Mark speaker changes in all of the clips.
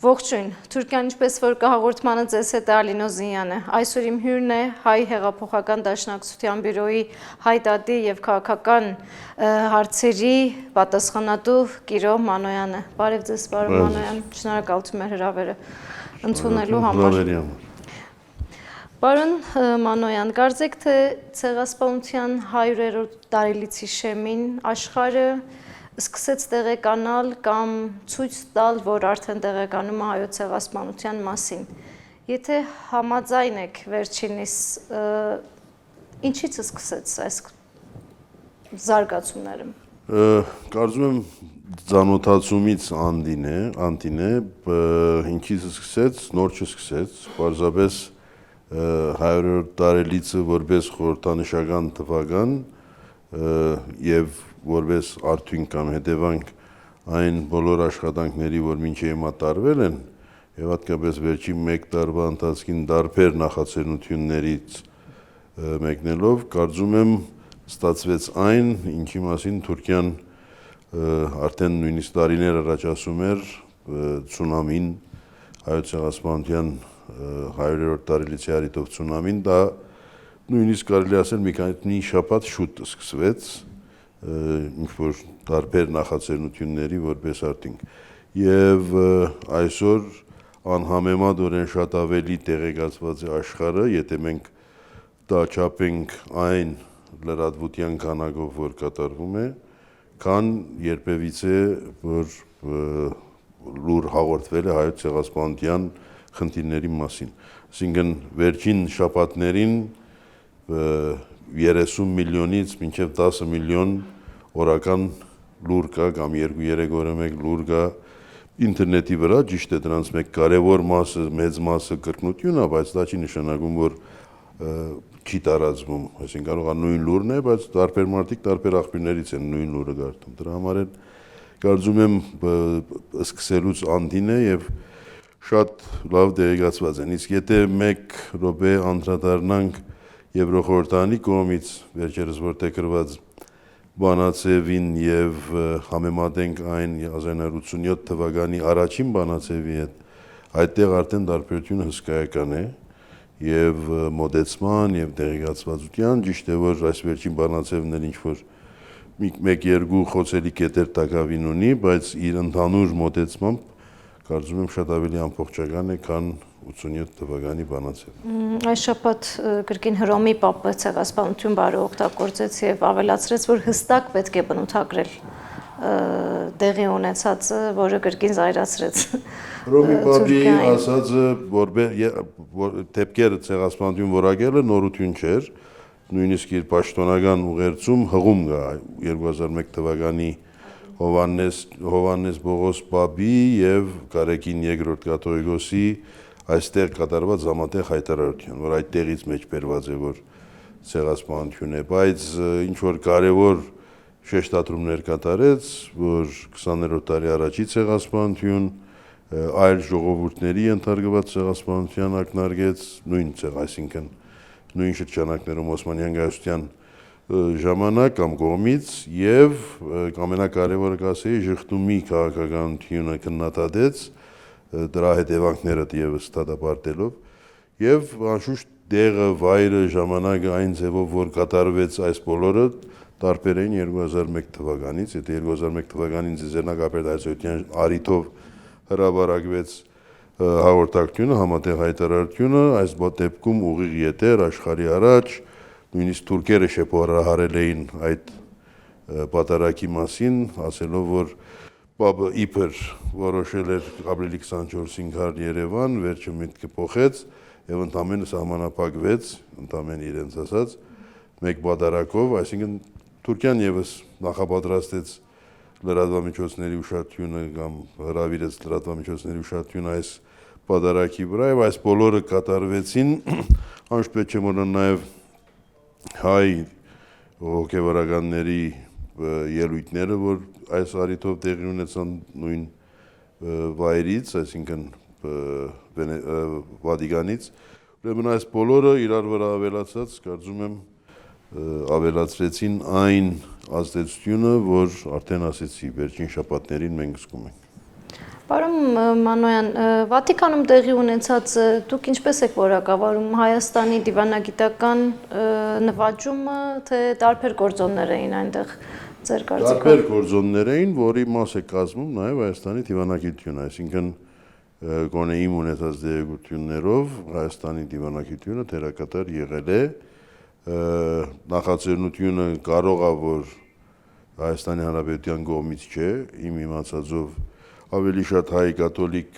Speaker 1: Ողջույն, Թուրքիան ինչպես որ կահաղորդմանը ձեզ հետ է Ալինո Զինյանը, այսօր իմ հյուրն է Հայ հեղափոխական դաշնակցության բյուրոյի հայդատի և քաղաքական հարցերի պատասխանատու Կիրո Մանոյանը, բարև ձեզ պարոն Մանոյան, շնորհակալություն մեր հրավերը ընդունելու համար։ Պարոն Մանոյան, կարծեք թե ցեղասպանության 100-րդ տարելիցի շեմին աշխարհը սկսեց տեղեկանալ կամ ցույց տալ, որ արդեն տեղեկանում է հայոց ցեղասպանության մասին։ Եթե համաձայն եք վերջինիս, ինչից սկսեց այս զարգացումները։
Speaker 2: Կարծում եմ ծանոթացումից անտին է, ինչից սկսեց, նոր չսկսեց, պարզապես 100-րդ տարելիցը որպես խորհրդանշական թվական եւ որպես արդյունք կամ հետևանք այն բոլոր աշխատանքների, որ մինչև հիմա տարվել են, եւ հատկապես վերջին 1 տարվա ընթացքին դարբեր նախաձեռնություններից մեկնելով, կարծում եմ ստացվեց այն, ինչի մասին Թուրքիան արդեն նույնիսկ տարիներ առաջ ասում էր ցունամին, հայոց ցեղասպանության 100-րդ տարելիցի առիթով ցունամին, դա նույնիսկ կարելի ասել մի քանի շաբաթ շուտ սկսվեց, ինչ-որ տարբեր նախաձեռնությունների որպես արդյունք։ Եվ այսօր անհամեմատորեն շատ ավելի տեղեկացված է աշխարհը, եթե մենք դա չափենք այն լրատվության քանակով, որ կատարվում է, քան երբևիցե, որ լուր հաղորդվել է հայոց ցեղասպանության խնդիրների մասին։ Այսինքն վերջին շաբաթներին 30 միլիոնից մինչև 10 միլիոն օրական լուր կա կամ 2-3 օրը մեկ լուր կա ինտերնետի վրա, ճիշտ է դրանց մեկ կարևոր մասը, մեծ մասը կրկնություն է, բայց դա չի նշանակում, որ չի տարածվում, այսինքն կարող է նույն լուրն է, բայց տարբեր մարդիկ տարբեր աղբյուրներից են նույն լուրը կարդում։ Դրա համար էլ կարծում եմ սկսելուց անտին է եւ շատ լավ տեղեկացված են։ Իսկ եթե 1 րոպե անդրադառնանք Եվրոխորհրդանի կողմից վերջերս որտեղ գրված բանաձևին եւ համեմատենք այն 1987 թվականի առաջին բանաձևի հետ, այդտեղ արդեն տարբերությունը հսկայական է եւ մոդեցման եւ տեղեկացվածության, ճիշտ է որ այս վերջին բանաձևն էլ ինչ որ 1-2 խոցելի կետեր տակավին ունի, բայց իր ընդհանուր մոդեցմամբ կարծում եմ շատ ավելի ամբողջական է, քան 87 թվականի բանաձևը։
Speaker 1: Այս շաբաթ կրկին Հռոմի Պապը ցեղասպանություն բառը օգտագործեց եւ ավելացրեց, որ հստակ պետք է բնութագրել տեղի ունեցածը, որը կրկին զայրացրեց։
Speaker 2: Հռոմի Պապի ասածը, որ դեպքերը ցեղասպանություն որակելը նորություն չէր, նույնիսկ իր պաշտոնական ուղերձում հղում կա 2001 թվականի Հովհաննես Բողոս Պապի եւ Կարեկին II կաթողիկոսի այստեղ կատարված համատեղ հայտարարություն, որ այդտեղից մեջբերված է, որ ցեղասպանություն է, բայց ինչ որ կարևոր շեշտադրումներ կատարեց, որ 20-րդ դարի առաջի ցեղասպանություն, այլ ժողովուրդների ենթարկված ցեղասպանության ակնարկեց, այսինքն նույն շրջանակներում Օսմանյան գայության ժամանակ կամ կողմից եւ ամենակարևորը կասեի ժխտումի քաղաքականությունը քննադատեց դրա հետևանքները եւս դատապարտելով եւ անշուշտ դեղը, վայրը, ժամանակը այն ձևով որ կատարվեց այս բոլորը տարբեր էին 2001 թվականից, եթե 2001 թվականին Ձեռնարկապետ Հայձոյթյան առիթով հրապարակվեց հաղորդակցությունը, համատեղ հայտարարությունը, այս դեպքում ուղիղ ետեր աշխարհի առաջ նույնիսկ թուրքերը շեփորահարել էին այդ պատարագի մասին, ասելով, որ Պապը իբր որոշել էր ապրիլի 24-ին գալ Երևան, վերջը միտքը փոխեց եւ ընդամենը սահմանափակվեց, ընդամենը իրենց ասած, մեկ պատարագով, այսինքն Թուրքիան եւս նախապատրաստեց լրատվամիջոցների ուշադրությունը կամ հրավիրեց լրատվամիջոցների ուշադրությունը այս պատարագի վրա եւ այս բոլորը կատարվեցին, անշուշտ պետք չէ մոռանալ նաեւ հայ հոգևորականների ելույթները, որ այս առիթով տեղի ունեցան նույն վայրից, այսինքն Վատիկանից, ուրեմն այս բոլորը իրար վրա ավելացած, կարծում եմ ավելացրեցին այն ազդեցությունը, որ արդեն ասեցի, վերջին շաբաթներին մենք զգում ենք։
Speaker 1: Պարոն Մանոյան, Վատիկանում տեղի ունեցած դուք ինչպես եք որակավորում Հայաստանի դիվանագիտական նվաճումը, թե տարբեր գործոններ էին այնտեղ ձեր կարծիքով։
Speaker 2: Տարբեր գործոններ էին, որի մաս է կազմում նաև Հայաստանի դիվանագիտությունը, այսինքն գոնե իմ ունեցած դերակատարություններով Հայաստանի դիվանագիտությունը դերակատար եղել է, նախաձեռնությունը կարող է որ Հայաստանի Հանրապետության կողմից չէ, իմ իմացածով ավելի շատ հայ կաթոլիկ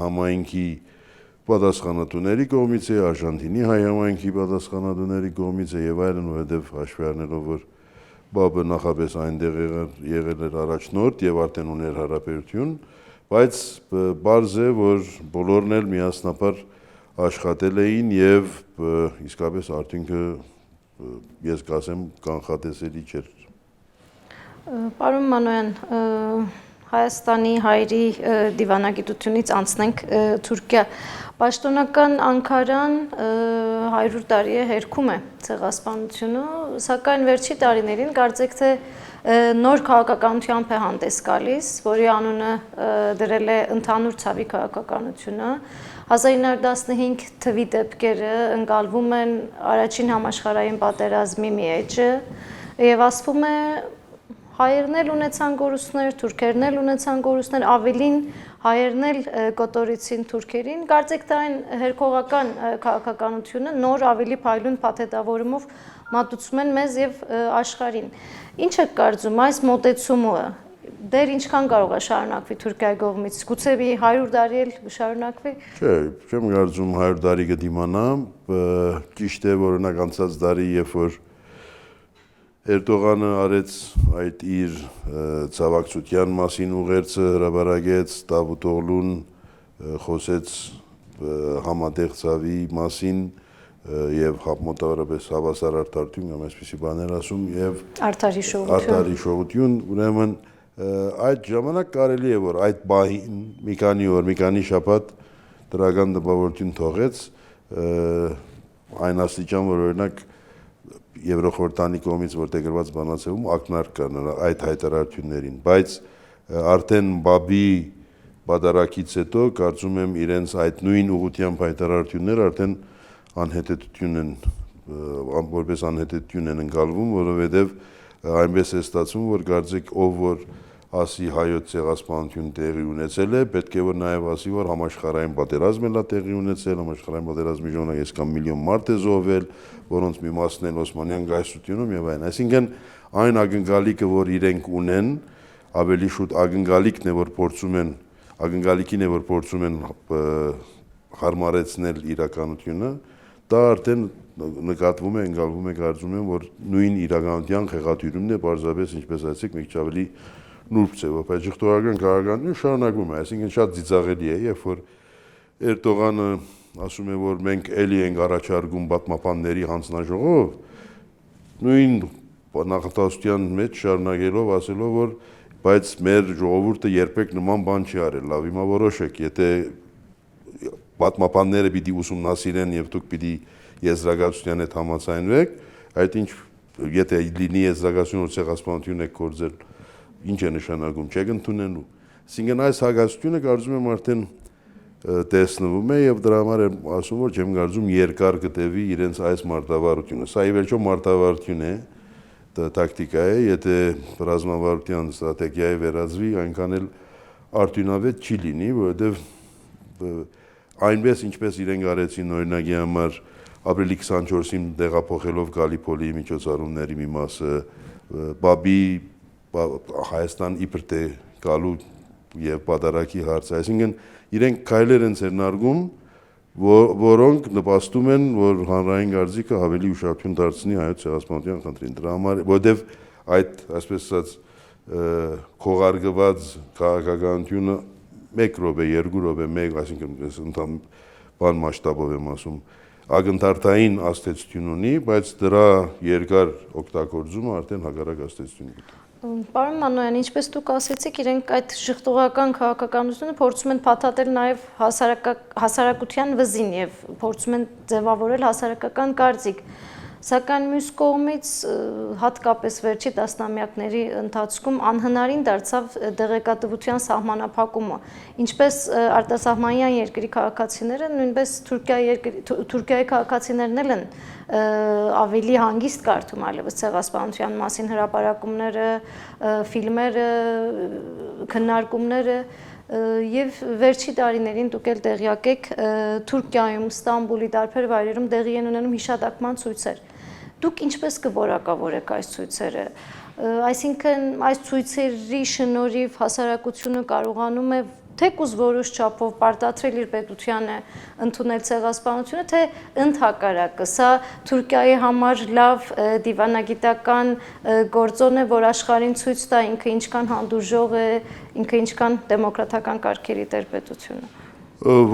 Speaker 2: համայնքի պատասխանատուների կողմից է, Արժանտինի հայ համայնքի պատասխանատուների կողմից է եւ այլն, որովհետեւ հաշվի առնելով որ Բաբը նախապես այնտեղ եղել էր առաջնորդ եւ արդեն ուներ հարաբերություն, բայց բարձ է որ բոլորն էլ միասնաբար աշխատել էին եւ իսկապես արդյունքը ես կասեմ կանխատեսելի չէր։
Speaker 1: Պարոն Մանոյան, Հայաստանի հայերի դիվանագիտությունից անցնենք Թուրքիա։ Պաշտոնական Անկարան 100 տարի է հերքում է ցեղասպանությունը, սակայն վերջի տարիներին կարծեք թե նոր քաղաքականությամբ է հանդես գալիս, որի անունը դրել է ընդհանուր ցավի քաղաքականությունը։ 1915 թվի դեպքերը ընկալվում են առաջին համաշխարհային պատերազմի մի էջը եւ ասվում է հայերն էլ ունեցան գորուսներ, թուրքերն էլ ունեցան գորուսներ, ավելին հայերն էլ կոտորեցին թուրքերին, կարծեք թե այն հերքողական քաղաքականությունը նոր ավելի փայլուն փաթեթավորումով մատուցում են մեզ եւ աշխարհին։ Ինչ եք կարծում այս մոտեցումը դեռ ինչքան կարող է շարունակվի Թուրքիայի կողմից, գուցե 100 տարի էլ շարունակվի։
Speaker 2: Չէ, չեմ կարծում 100 տարի կդիմանա, ճիշտ է որ օրինակ անցած տարի երբ որ Էրդողանը արեց այդ իր ցավակցության մասին ուղերձը հրապարակեց, Դավուտօղլուն խոսեց համատեղ ցավի մասին եւ մոտավորապես հավասար արդարություն կամ այսպիսի բաներ ասում եւ արդար հիշողություն, ուրեմն այդ ժամանակ կարելի է որ այդ բահին մի քանի օր, մի քանի շաբաթ դրական տպավորություն թողեց այն աստիճան որ օրինակ Եվրոխորհրդանի կողմից որտեղ գրված բանացվում ակնարկ կան այդ հայտարարություններին, բայց արդեն Բաբի բادرակից հետո կարծում եմ իրենց այդ նույն ուղղությամբ հայտարարությունները արդեն անհետեթություն են որպես անհետեթություն են ընկալվում, որովհետև այնպես է ստացվում, որ կարծեք ով որ ասի հայոց ցեղասպանություն տեղի ունեցել է, պետք է որ նաև ասի որ համաշխարհային պատերազմ է տեղի ունեցել, համաշխարհային պատերազմի ժամանակ այսքան միլիոն մարդ է զոհվել, որոնց մի մասն էլ Օսմանյան գայսրությունում եւ այլն։ Այսինքն այն ակնկալիքը, որ իրենք ունեն, ավելի շուտ ակնկալիքն է, որ փորձում են հարմարեցնել իրականությունը, դա արդեն նկատվում է, ընկալվում է, կարծում եմ, որ նույն իրականության խեղաթյուրումն է, պարզապես ինչպես ասեցիք, մի քիչ ավելի նուրբ ձևով, բայց ժխտորական քաղաքականությունը շարունակվում է, այսինքն շատ ծիծաղելի է, երբ որ Էրդողանը ասում է, որ մենք էլի ենք առաջարկում պատմապանների հանձնաժողով, նույն նախատեսության մեջ շարունակելով ասելով, որ բայց մեր ժողովուրդը երբեք նման բան չի արել, լավ հիմա որոշեք, եթե պատմապանները պիտի ուսումնասիրեն եւ դուք պիտի եզրակացության հետ համաձայնվեք, այդ ինչ եթե լինի եզրակացություն որ ցեղասպանություն եք կործել, ինչ է նշանակում, չեք ընդունելու։ Այսինքն այս հագաստությունը կարծում եմ արդեն տեսնվում է եւ դրա համար եմ ասում որ չեմ կարծում երկար կտևի իրենց այս մարտավարությունը։ Սա ի վերջո մարտավարություն է, տակտիկա է, եթե ռազմավարության ստրատեգիայի վերածվի, այնքան էլ արդյունավետ չի լինի, որովհետեւ այնպես ինչպես իրենք արեցին օրինակի համար ապրիլի 24-ին տեղափոխելով Գալիպոլի միջոցառումների մի մասը, Բաբի Հայաստան իբր թե գալու եւ պատարակի հարցը, այսինքն իրենք քայլեր են ցերնարգում, որոնք նպաստում են, որ հանրային կարծիքը ավելի ուշադրություն դարձնի հայոց ցեղասպանության խնդրին։ Դրա համար, որովհետեւ այդ, այսպես ասած, քողարկված քաղաքականությունը 1 րոպե, 2 րոպե, 1, այսինքն բան մասշտաբով եմ ասում, ակնթարթային աստեցություն ունի, բայց դրա երկար օգտագործումը արդեն հակառակ աստեցություն ունի։
Speaker 1: Պարոն Մանոյան, ինչպես դուք ասեցիք, իրենք այդ ժխտողական քաղաքականությունը փորձում են փաթաթել նաև հասարակության վզին եւ փորձում են ձևավորել հասարակական կարծիք։ Սակայն մյուս կողմից հատկապես վերջի տասնամյակների ընթացքում անհնարին դարձավ դեղեկատվության սահմանափակումը, ինչպես արտասահմանյան երկրի քաղաքացիները, նույնպես Թուրքիայի քաղաքացիներն էլ են ավելի հանգիստ կարդում այլևս ցեղասպանության մասին հրապարակումները, ֆիլմերը, քննարկումները եւ վերջի տարիներին դուք էլ տեղյակ եք Թուրքիայում, Ստամբուլի տարբեր վայրերում տեղի են ունենում հիշատակման ցույցեր։ Դուք ինչպես կորակավորեք այս ցույցերը։ Այսինքն այս ցույցերի շնորհիվ հասարակությունը կարողանում է թեկուզ որոշ չափով պարտադրել իր պետությանը ընդունել ցեղասպանությունը, թե ընդհակառակը, սա Թուրքիայի համար լավ դիվանագիտական գործոն է, որ աշխարհին ցույց տա ինքը ինչքան հանդուրժող է, ինքը ինչքան դեմոկրատական կարգերի տերպետությունը։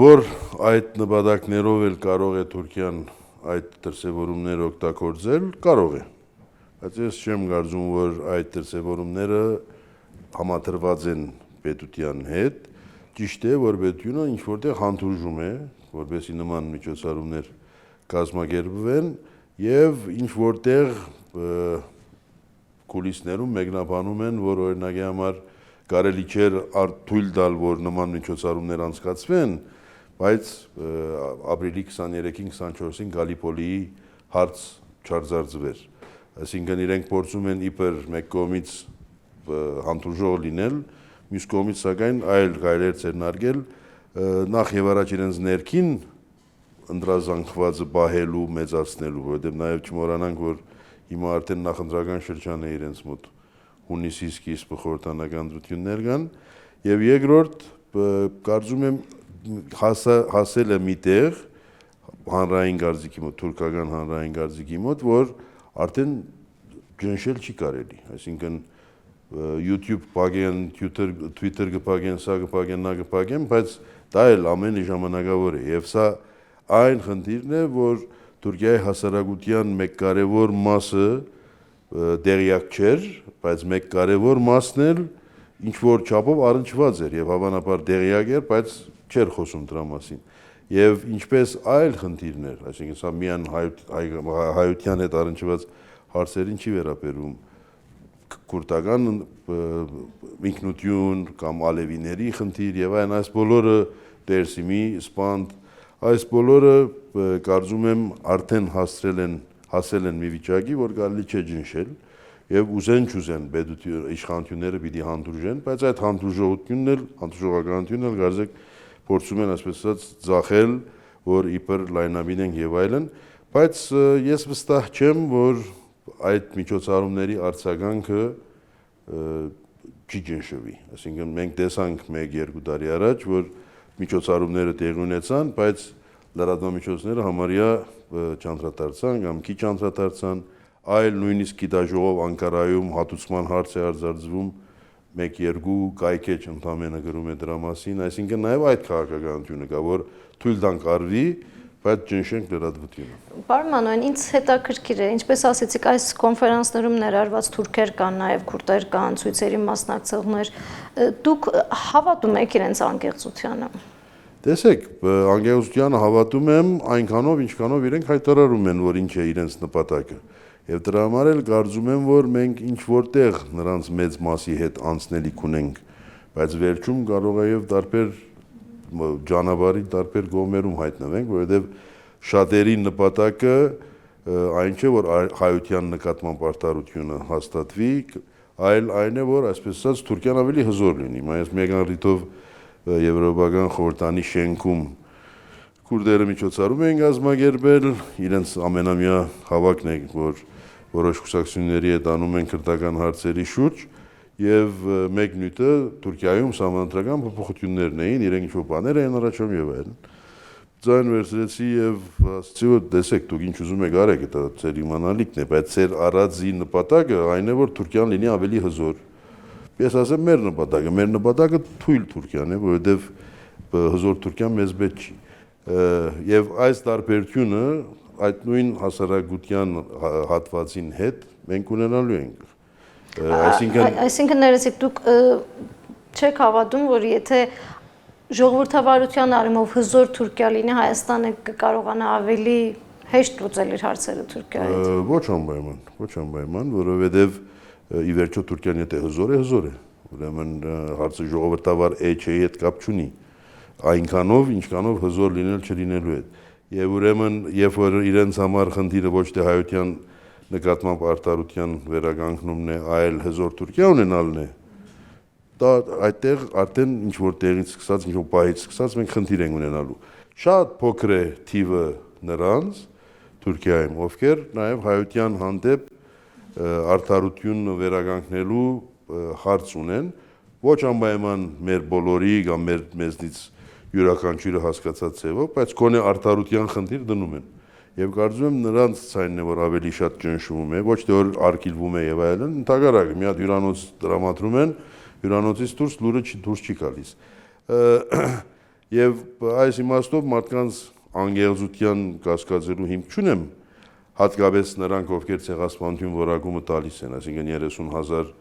Speaker 2: Որ այդ նպատակներով էլ կարող է Թուրքիան այդ դրսևորումները օգտագործել, կարող է։ Բայց ես չեմ կարծում, որ այդ դրսևորումները համադրված են պետության հետ։ Ճիշտ է, որ պետությունը ինչ-որտեղ հանդուրժում է, որպեսզի նման միջոցառումներ կազմակերպվեն եւ ինչ-որտեղ կուլիսներում մեկնաբանում են, որ օրինակի համար կարելի չէր թույլ տալ, որ նման միջոցառումներ անցկացվեն, բայց ապրիլի 23-ին 24-ին Գալիպոլիի հարց չարձարծվեր։ Այսինքն իրենք փորձում են իբր մեկ կողմից հանդուրժող լինել, մյուս կողմից սակայն այլ գայլեր ձեռնարկել նախ եւ առաջ իրենց ներքին ընդրազանգվածը պահելու, մեծացնելու, որովհետեւ նաեւ չմոռանանք, որ հիմա արդեն նախընտրական շրջան է իրենց մոտ հունիսի սկիզբը խորհրդանական ընտրություններ կան եւ երկրորդ կարծում եմ հասել է միտեղ հանրային կարծիքի մոտ, թուրքական հանրային կարծիքի մոտ, որ արդեն ճնշել չի կարելի, այսինքն YouTube պագեն, Twitter կպագեն, սա կպագեն, նա կպագեն, բայց դա էլ ամենի ժամանակավոր է եւ սա այն խնդիրն է, որ Թուրքիայի հասարակության մեկ կարևոր մասը դերյակ չէր, բայց մեկ կարևոր մասն էլ ինչ որ չափով առնչված էր եւ հավանաբար դերյակ էր, բայց չէր խոսում դրա մասին։ Եվ ինչպես այլ խնդիրներ, այսինքն սա միայն հայության հետ առնչված հարցերին չի վերաբերում, քուրդական ինքնություն կամ ալևիների խնդիր եւ այլն, այս բոլորը Դերսիմի, Սպանդ, այս բոլորը կարծում եմ արդեն հասել են մի վիճակի, որ կարելի չէ ջնշել եւ ուզեն իշխանությունները պիտի հանդուրժեն, բայց այդ հանդուրժողությունն էլ, հանդուրժողականությունն էլ կարծեք փորձում են այսպես ասած ձախել, որ իբր լայնամին են եւ այլն, բայց ես վստահ չեմ, որ այդ միջոցառումների արձագանքը չի ջնշվի, այսինքն մենք տեսանք 1-2 տարի առաջ, որ միջոցառումները տեղի ունեցան, բայց լրատվամիջոցները համարյա չանդրադարձան կամ քիչ անդրադարձան, այլ նույնիսկ գիտաժողով Անկարայում հատուցման հարց է արձակվում 1-2 կայքեջ ընդամենը գրում է դրա մասին, այսինքն նաև այդ քաղաքականությունը կա, որ թույլ տանք արվի, բայց ջնշենք լրատվությունը։
Speaker 1: Պարոն Մանոյան, ինձ հետաքրքիր է, ինչպես ասեցիք, այս կոնֆերանսներում ներառված թուրքեր կան, նաև քուրդեր կան, ցույցերի մասնակցողներ, դուք հավատում եք իրենց անկեղծությանը։
Speaker 2: Տեսեք, անկեղծությանը հավատում եմ այնքանով, ինչքանով իրենք հայտարարում են, որ ինչ է իրենց նպատակը։ Եվ դրա համար էլ կարծում եմ, որ մենք ինչ որտեղ նրանց մեծ մասի հետ անցնելիք ունենք, բայց վերջում կարող է եւ տարբեր ճանապարհի տարբեր կողմերում հայտնվենք, որովհետեւ շատերի նպատակը այն չէ, որ հայության նկատմամբ պարտավորությունը հաստատվի, այլ այն է, որ այսպես ասած Թուրքիան ավելի հզոր լինի։ Այս մեկ առիթով Եվրոպական խորհրդանի շենքում քուրդերը միջոցառում են կազմակերպել, իրենց ամենամյա հավաքն է, որ որոշ կուսակցությունների հետ անում են քրդական հարցերի շուրջ, եւ մեկ նյութը Թուրքիայում սահմանադրական փոփոխություններն էին, իրենք ինչ-որ բաներ էին առաջանում եւ այլն։ Ձայն վերցրեցի եւ ասացի, որ տեսեք, դուք ինչ ուզում եք արեք, դա ձեր իմանալիքն է, բայց ձեր առածի նպատակը այն է, որ Թուրքիան լինի ավելի հզոր։ Ես ասեմ, մեր նպատակը թույլ Թուրքիան է, որովհետեւ հզոր Թուրքիան մեզ պետք չի։ Եվ այս տարբերությունը այդ նույն հասարակության հատվածին հետ մենք ունենալու ենք։
Speaker 1: Այսինքն ներեցեք, դուք չեք հավատում, որ եթե ժողովրդավարության առումով հզոր Թուրքիա լինի, Հայաստանը կկարողանա ավելի հեշտ լուծել իր հարցերը Թուրքիայի հետ։
Speaker 2: Ոչ անպայման, որովհետև ի վերջո Թուրքիան եթե հզոր է, ուրեմն հարցը ժողովրդավար չէ հետ կապ չունի, այնքանով, ինչքանով հզոր լինել չլինելու հետ։ Եվ ուրեմն, երբ որ իրենց համար խնդիրը ոչ թե հայության նկատմամբ արդարության վերականգնումն է, այլ հզոր Թուրքիա ունենալն է, դա այդտեղ արդեն ինչ որ տեղից սկսած, ինչ որ պահից սկսած մենք խնդիր ենք ունենալու։ Շատ փոքր է թիվը նրանց Թուրքիայում, ովքեր նաև հայության հանդեպ արդարություն վերականգնելու հարց ունեն, ոչ անպայման մեր բոլորի կամ մեզնից յուրաքանչյուրը հասկացած ձևով, բայց գոնե արդարության խնդիր դնում են։ Եվ կարծում եմ նրանց ցայնն է, որ ավելի շատ ճնշվում է, ոչ թե որ արգելվում է եւ այլն, ընդհակառակը մի հատ հյուրանոց տրամադրում են, հյուրանոցից դուրս լուրը դուրս չի գալիս։ Եվ այս իմաստով մարդկանց անգեղծության կասկածելու հիմք չունեմ, հատկապես նրանք, ովքեր ցեղասպանություն որակումը տալիս են, այսինքն 30,000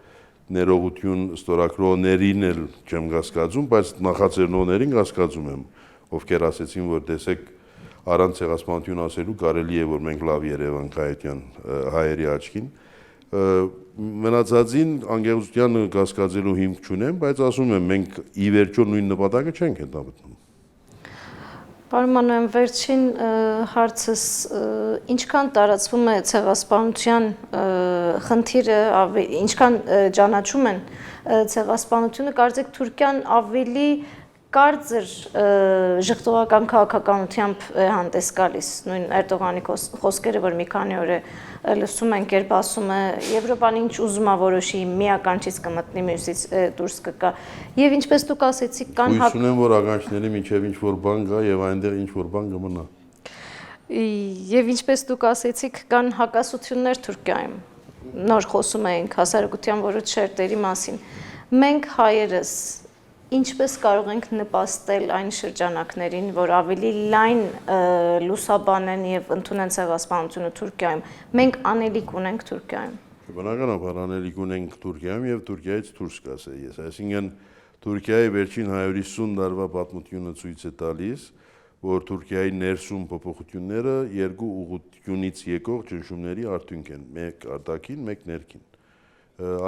Speaker 2: ներողություն ստորագրողներին էլ չեմ կասկածում, բայց նախաձեռնողներին կասկածում եմ, ովքեր ասեցին, որ տեսեք առանց ցեղասպանություն ասելու կարելի է, որ մենք լավ երևանք հայերի աչքին։ Մնացածին անգեղծության կասկածելու հիմք չունեմ, բայց ասում եմ, մենք ի վերջո նույն նպատակը չենք հետապնդում։
Speaker 1: Պարոն Մանոյան, վերջին հարցս ինչքան տարածվում է ցեղասպանության խնդիրը, ինչքան ճանաչում են ցեղասպանությունը, կարծեք Թուրքիան ավելի կարծր ժխտողական քաղաքականությամբ է հանդես գալիս, նույն Էրդողանի խոսքերը, որ մի քանի օր է լսում ենք, երբ ասում է Եվրոպան ինչ ուզում է որոշի, մի ականջից կմտնի, մյուսից դուրս կգա։ Եվ ինչպես դուք ասեցիք, կան
Speaker 2: հույս ունեմ, որ ականջների միջև ինչ որ բան գա եւ այնտեղ ինչ որ բան կմնա։
Speaker 1: Եվ ինչպես դուք ասեցիք, կան հակասություններ Թուրքիայում։ Նոր խոսում էինք հասարակության որոշ շերտերի մասին։ Մենք հայերս ինչպես կարող ենք նպաստել այն շրջանակներին, որ ավելի լայն լուսաբանեն եւ ընդունեն ցեղասպանությունը Թուրքիայում։ Մենք անելիք ունենք Թուրքիայում։
Speaker 2: Բնականաբար անելիք ունենք Թուրքիայում եւ Թուրքիայից դուրս կասեի ես, այսինքն Թուրքիայի վերջին 150 տարվա պատմությունը ցույց է տալիս, որ Թուրքիայի ներսում փոփոխությունները երկու ուղղությունից եկող ճնշումների արդյունք են, մեկ արտաքին, մեկ ներքին։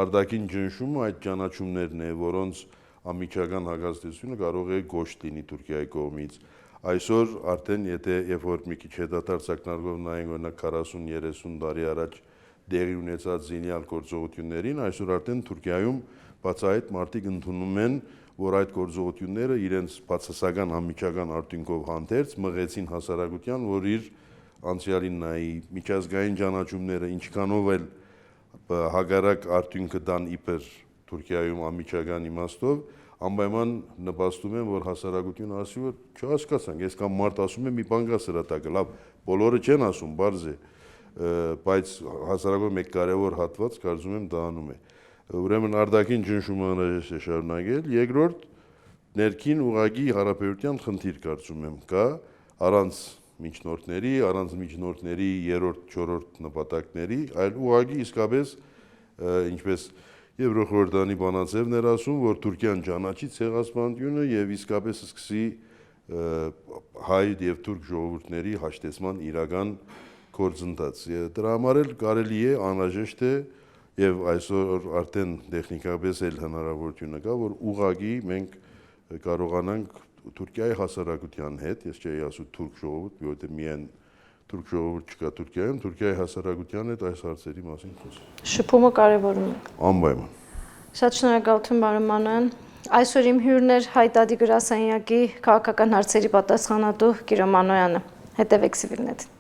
Speaker 2: Արտաքին ճնշումը այդ ճանաչումներն է, որոնց ամիջական հակազդեցությունը կարող է գոշտ լինի Թուրքիայի կողմից։ Այսօր արդեն երբ որ մի քիչ հետադարձ ակնարկով նայենք օրինակ 40-30 տարի առաջ դեղի ունեցած զինյալ գործողություններին, այսօր արդեն Թուրքիայում բացահայտ մարդիկ ընդունում են, որ այդ գործողությունները իրենց բացասական ամիջական արդյունքով հանդերձ մղեցին հասարակության, որ իր անցյալին նայի, միջազգային ճանաչումները ինչքանով էլ հագարակ արդյունքը տան իբր Թուրքիայում ամիջական իմաստով, անպայման նպաստում են, որ հասարակությունը ասի, որ չհասկացանք, ես կամ մարդ ասում է մի բան կա սրա տակը, լավ, բոլորը չեն ասում, բարձ է, բայց հասարակության մեկ կարևոր հատված կարծում եմ դա անում է։ Ուրեմն արտաքին ճնշումը անհրաժեշտ է շարունակել, երկրորդ ներքին ուղղակի հարաբերության խնդիր կարծում եմ կա, առանց միջնորդների, երրորդ, չորրորդ նպատակների, այլ ուղղակի իսկապես ինչպես Եվրոխորհրդանի բանաձևն էր ասում, որ Թուրքիան ճանաչի ցեղասպանությունը եւ իսկապես սկսի հայ եւ թուրք ժողովուրդների հաշտեցման իրական գործընթաց։ Դրա համար էլ կարելի է անհրաժեշտ է եւ այսօր արդեն տեխնիկապես էլ հնարավորությունը կա, որ ուղղակի մենք կարողանանք Թուրքիայի հասարակության հետ, ես չէի ասում թուրք ժողովուրդ, որովհետեւ միայն թուրք ժողովուրդ չկա Թուրքիայում, Թուրքիայի հասարակության հետ այս հարցերի մասին խոսել։
Speaker 1: Շփումը կարևորում է։
Speaker 2: Անպայման։
Speaker 1: Շատ շնորհակալություն, պարոն Մանոյան։ Այսօր իմ հյուրն էր Հայ Դադի գրասենյակի քաղաքական հարցերի պատասխանատու Կիրո Մանոյանը։ Հետևեք Civilnet-ին։